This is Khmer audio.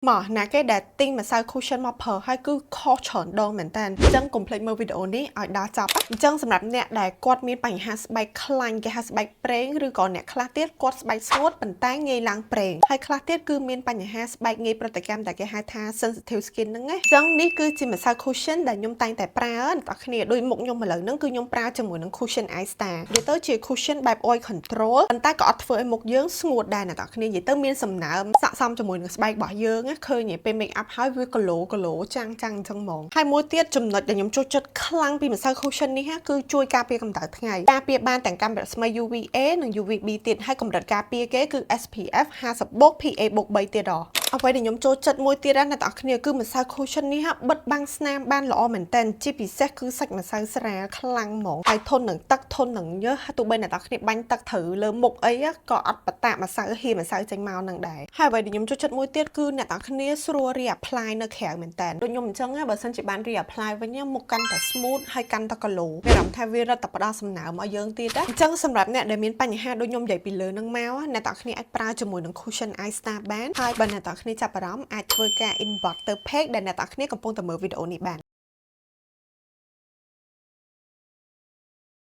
Mở nè cái đã tin mà sao cushion មកប្រើហើយគឺខុសច្រើនដងមែនតើអញ្ចឹងកុំភ្លេចមើលវីដេអូនេះឲ្យដល់ចប់អញ្ចឹងសម្រាប់អ្នកដែលគាត់មានបញ្ហាស្បែកខ្លាញ់គេហៅស្បែកប្រេងឬក៏អ្នកខ្លះទៀតគាត់ស្បែកស្ងួតប៉ុន្តែងាយឡើងប្រេងហើយខ្លះទៀតគឺមានបញ្ហាស្បែកងាយប្រតិកម្មដែលគេហៅថា sensitive skin ហ្នឹងណាអញ្ចឹងនេះគឺជាម្សៅ cushion ដែលខ្ញុំតែងតែប្រើអ្នកនរគ្នាដូចមុខខ្ញុំឥឡូវហ្នឹងគឺខ្ញុំប្រើជាមួយនឹង cushion Ice Star និយាយទៅជា cushion បែប oil control ប៉ុន្តែក៏អត់ធ្វើឲ្យមុខយើងស្ងួតដែរអ្នកនរគ្នានិយាយទៅមានសំណើមស័ក្តិសមជាមួយនឹងស្បែករបស់យើងណាឃើញពេល make up ហើយវាគីឡូចាំងអញ្ចឹងហ្មងហើយមួយទៀតចំណុចដែលខ្ញុំចូលចិត្តខ្លាំងពីម្សៅ cushion នេះគឺជួយការពារកម្ដៅថ្ងៃការពារបានទាំងកាំរស្មី UVA និង UVB ទៀតហើយកម្រិតការពារគេគឺ SPF 50+ PA+3 ទៀតអ្វីដែលខ្ញុំចូលចិត្តមួយទៀតណាអ្នកនរគ្នាគឺម្សៅ cushion នេះបិទបាំងស្នាមបានល្អមែនតើជាពិសេសគឺសាច់ម្សៅស្រាលខ្លាំងហ្មងហើយធន់នឹងទឹកធន់នឹងញើសទោះបីអ្នកនរគ្នាបាញ់ទឹកត្រូវលើមុខអីក៏អត់បតាម្សៅហៀម្សៅចេញមកនឹងដែរហើយអ្វីដែលខ្ញុំចូលចិត្តមួយទៀតគឺអ្នកនរគ្នាស្រួល reapply នៅក្រៅមែនតើដូចខ្ញុំអញ្ចឹងបើសិនជាបាន reapply វិញមុខកាន់តែ smooth ហើយកាន់តែ glow មានអារម្មណ៍ថាវារឹតតែផ្ដល់សំណើមឲ្យយើងទៀតណាអញ្ចឹងសម្រាប់អ្នកដែលមានបញ្ហាដូចខ្ញុំនិយាយពីលើនឹងមកអ្នកនរគ្នាអាចប្រើជាមួយនឹង cushion Ice Star បានហើយបើអ្នកនរគ្នាចាប់អារម្មណ៍អាចធ្វើការ inbox ទៅ page ដែលអ្នកនរគ្នាកំពុងតែមើលវីដេអូនេះបាន